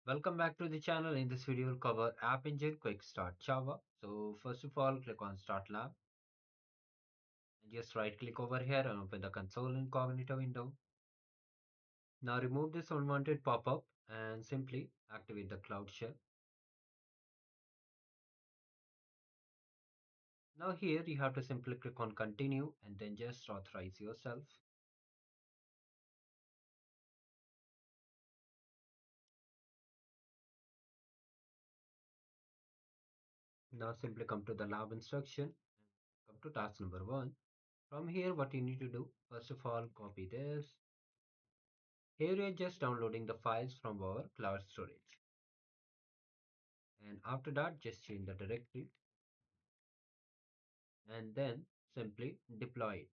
Welcome back to the channel. In this video, we'll cover App Engine Quick Start Java. So first of all, click on Start Lab and just right click over here and open the console incognito window. Now remove this unwanted pop-up and simply activate the Cloud Shell. Now here you have to simply click on Continue and then just authorize yourself. Now simply come to the lab instruction and come to task number 1. From here what you need to do, first of all copy this. Here you're just downloading the files from our cloud storage. And after that just change the directory and then simply deploy it.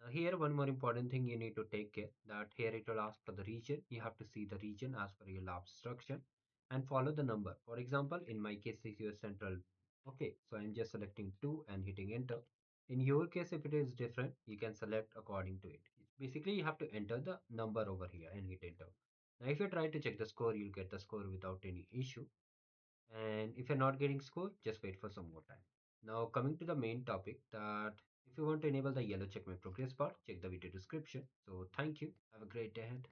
Now here one more important thing you need to take care that here it will ask for the region. You have to see the region as per your lab instruction and follow the number. For example, in my case this is your central. Okay, so I'm just selecting 2 and hitting enter. In your case if it is different you can select according to it. Basically you have to enter the number over here and hit enter. Now if you try to check the score you'll get the score without any issue. And if you're not getting score, just wait for some more time. Now coming to the main topic that if you want to enable the yellow check my progress bar, check the video description. So thank you. Have a great day ahead.